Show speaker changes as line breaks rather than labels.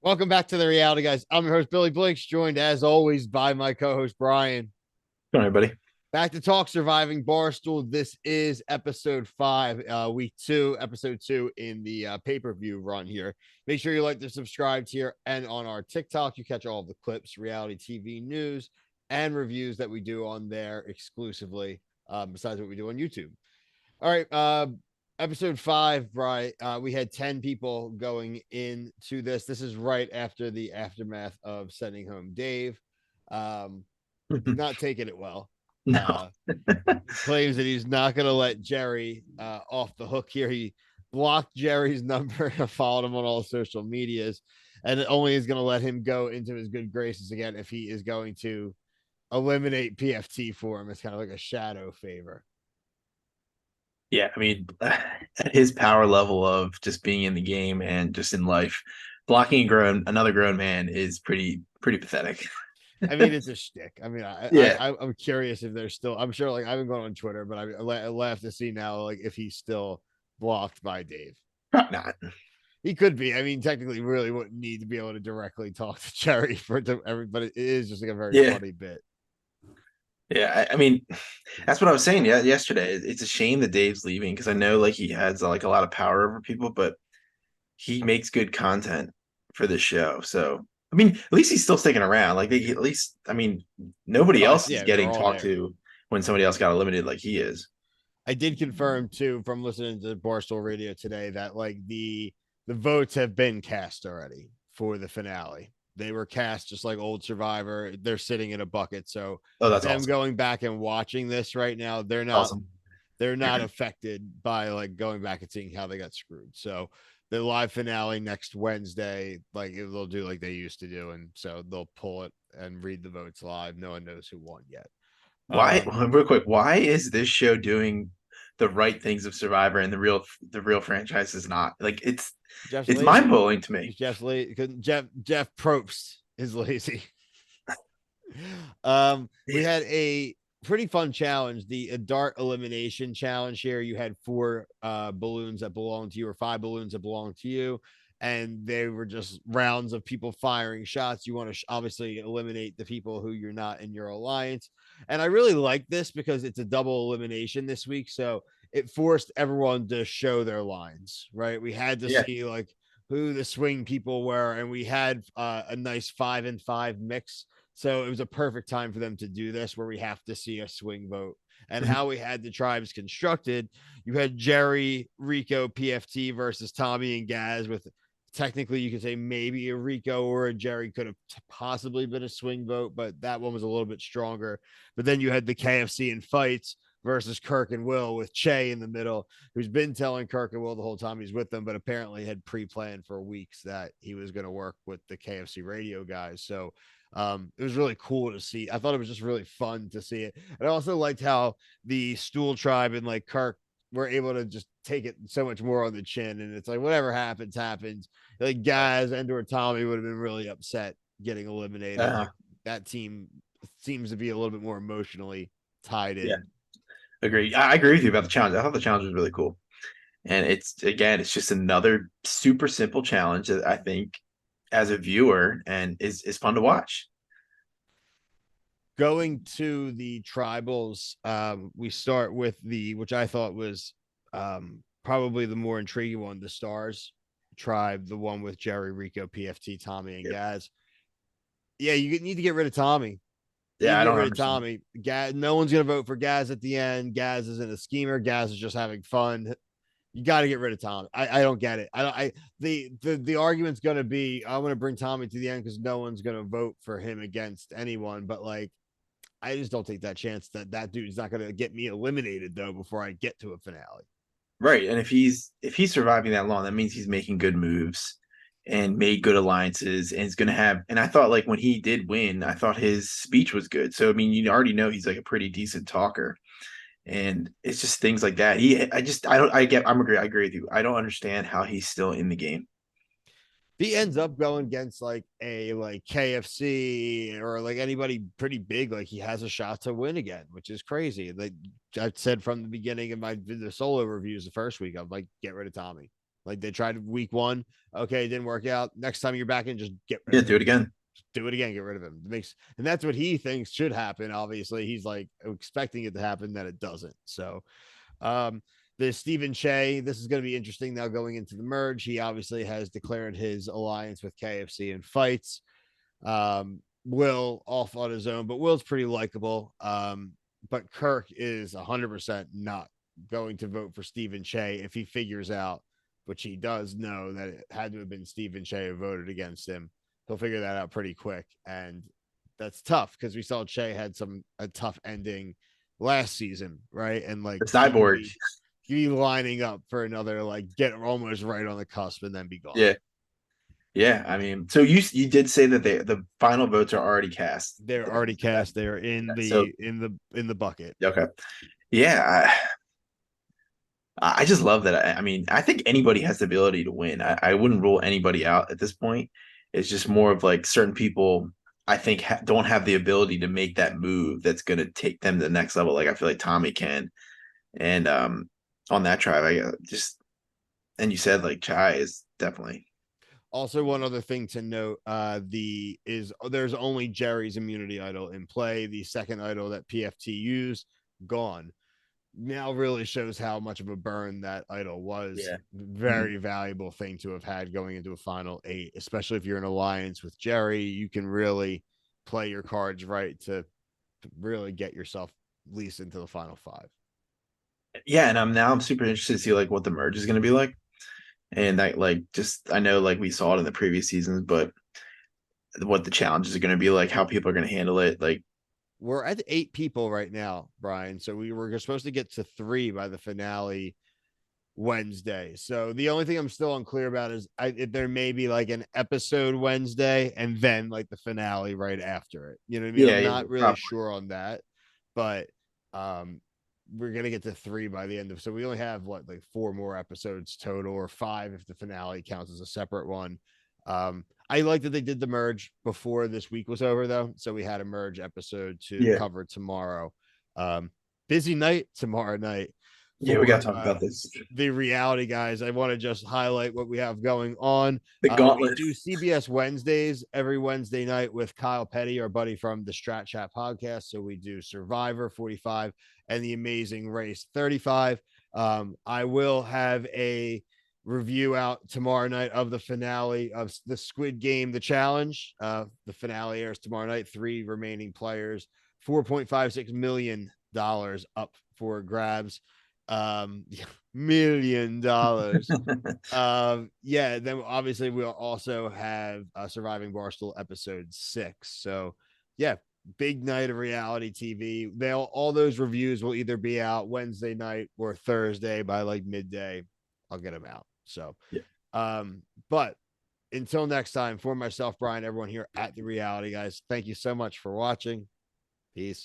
Welcome back to the reality, guys. I'm your host, Billy Blinks, joined as always by my co-host Brian.
Go on, everybody.
Back to talk surviving Barstool. This is episode 5, week 2, episode 2 in the pay-per-view run here. Make sure you like to subscribe here and on our TikTok. You catch all of the clips, reality TV news, and reviews that we do on there exclusively, besides what we do on YouTube. All right. Episode 5, Brian. We had 10 people going into this. This is right after the aftermath of sending home Dave. He's not taking it well.
No.
Claims that he's not going to let Jerry off the hook here. He blocked Jerry's number, followed him on all social medias, and it only is going to let him go into his good graces again if he is going to eliminate PFT for him. It's kind of like a shadow favor.
Yeah, I mean, at his power level of just being in the game and just in life, blocking another grown man is pretty pathetic.
I mean, it's a shtick. I mean,
Yeah,
I'm curious if there's still. I'm sure, like, I haven't gone on Twitter, but I laugh to see now, like, if he's still blocked by Dave.
probably not.
He could be. I mean, technically, really wouldn't need to be able to directly talk to Jerry for it to everybody. It is just like a very
Yeah,
funny bit.
yeah. I mean, that's what I was saying. Yeah, yesterday. It's a shame that Dave's leaving because I know like he has like a lot of power over people, but he makes good content for this show. So I mean, at least he's still sticking around. Like at least, I mean, nobody
Oh,
else is
yeah, they're
getting
all
talked
there.
to when somebody else got eliminated like he is.
I did confirm too from listening to Barstool Radio today that like the votes have been cast already for the finale. They were cast just like old Survivor. They're sitting in a bucket. So
Oh, that's
them
awesome.
going back and watching this right now,
Awesome.
they're not affected by like going back and seeing how they got screwed. So the live finale next Wednesday, like they'll do like they used to do, and so they'll pull it and read the votes live. No one knows who won yet.
Why,
Um,
real quick, why is this show doing the right things of Survivor and the real franchise is not? Like
Jeff's
it's mind
lazy.
blowing to me.
Jeff's lazy. Jeff Probst is lazy. We had a pretty fun challenge, the dart elimination challenge here. You had 4 balloons that belonged to you, or 5 balloons that belonged to you, and they were just rounds of people firing shots. You want to obviously eliminate the people who you're not in your alliance. And I really like this because it's a double elimination this week. So it forced everyone to show their lines, right? We had to
Yeah.
see like who the swing people were, and we had a nice 5-5 mix. So it was a perfect time for them to do this, where we have to see a swing vote. And
Mhm.
how we had the tribes constructed, you had Jerry, Rico, PFT versus Tommy and Gaz, with technically you could say maybe a Rico or a Jerry could have possibly been a swing vote, but that one was a little bit stronger. But then you had the KFC and fights versus Kirk and Will, with Che in the middle, who's been telling Kirk and Will the whole time he's with them, but apparently had pre-planned for weeks that he was going to work with the KFC radio guys. So it was really cool to see. I thought it was just really fun to see it. And I also liked how the Stool Tribe and like Kirk were able to just take it so much more on the chin. And it's like, whatever happens, happens. Like guys and or Tommy would have been really upset getting eliminated.
Uh,
Like that team seems to be a little bit more emotionally tied
yeah,
in.
agree. I agree with you about the challenge. I thought the challenge was really cool, and it's just another super simple challenge that I think as a viewer and is fun to watch.
Going to the tribals, we start with which I thought was probably the more intriguing one, the Stars tribe, the one with Jerry, Rico, PFT, Tommy, and
Yep.
Gaz. Yeah, you need to get rid of Tommy. You need
Yeah,
to
I
get
don't
rid of
understand.
Tommy. Gaz, no one's gonna vote for Gaz at the end. Gaz isn't a schemer. Gaz is just having fun. You got to get rid of Tommy. I don't get it. The argument's gonna be I'm gonna bring Tommy to the end because no one's gonna vote for him against anyone. But like I just don't take that chance that that dude's not going to get me eliminated though before I get to a finale.
Right, and if he's surviving that long, that means he's making good moves and made good alliances, and is going to have. And I thought like when he did win, I thought his speech was good. So I mean, you already know he's like a pretty decent talker, and it's just things like that. I don't, I agree with you. I don't understand how he's still in the game.
If he ends up going against like a like KFC or like anybody pretty big, like he has a shot to win again, which is crazy. Like I said from the beginning of the solo reviews the first week, I'm like, get rid of Tommy. Like they tried week 1. Okay, it didn't work out. Next time you're back in, just get rid
Yeah,
of
do
him.
it again.
Do it again. Get rid of him. It makes, and that's what he thinks should happen. Obviously, he's like expecting it to happen, that it doesn't. So, um, the Stephen Shea, this is going to be interesting now going into the merge. He obviously has declared his alliance with KFC and fights. Will off on his own, but Will's pretty likable. But Kirk is 100% not going to vote for Stephen Shea if he figures out, which he does know, that it had to have been Stephen Shea who voted against him. He'll figure that out pretty quick. And that's tough because we saw Shea had a tough ending last season, right? And like
The cyborg.
he lining up for another, like, get almost right on the cusp and then be gone.
Yeah. Yeah, I mean, so you did say that the final votes are already cast.
They're already cast. They're in
So
the bucket.
okay, yeah, I just love that. I mean, I think anybody has the ability to win. I wouldn't rule anybody out at this point. It's just more of like certain people I think don't have the ability to make that move that's going to take them to the next level. Like I feel like Tommy can, and on that tribe, I just and you said like Chai is definitely.
Also, one other thing to note, there's only Jerry's immunity idol in play. The second idol that PFT used, gone. Now really shows how much of a burn that idol was.
Yeah.
Very valuable thing to have had going into a final 8, especially if you're in alliance with Jerry. You can really play your cards right to really get yourself at least into the final 5.
Yeah, and I'm super interested to see like what the merge is going to be like. And that like just I know like we saw it in the previous seasons, but what the challenges are going to be like, how people are going to handle it. Like
we're at 8 people right now, Brian. So we were supposed to get to 3 by the finale Wednesday. So the only thing I'm still unclear about is there may be like an episode Wednesday and then like the finale right after it. You know what I mean?
yeah,
I'm
yeah,
not really
probably.
sure on that, but we're gonna get to 3 by the end of. So we only have what, like 4 more episodes total, or 5 if the finale counts as a separate one. I like that they did the merge before this week was over, though. So we had a merge episode to
Yeah,
cover tomorrow. Busy night tomorrow night
yeah, we got
for
to talk about this.
the reality guys. I want to just highlight what we have going on.
The
We
gauntlet.
do CBS Wednesdays every Wednesday night with Kyle Petty, our buddy from the Strat Chat podcast. So we do Survivor 45 and the Amazing Race 35. I will have a review out tomorrow night of the finale of the Squid Game, the challenge. The finale airs tomorrow night. 3 remaining players, $4.56 million up for grabs. $1 million. Yeah, then obviously we'll also have Surviving Barstool episode 6. So yeah, big night of reality TV. All those reviews will either be out Wednesday night or Thursday by like midday. I'll get them out. So
Yeah.
But until next time, for myself, Brian, everyone here at the reality guys, thank you so much for watching. Peace.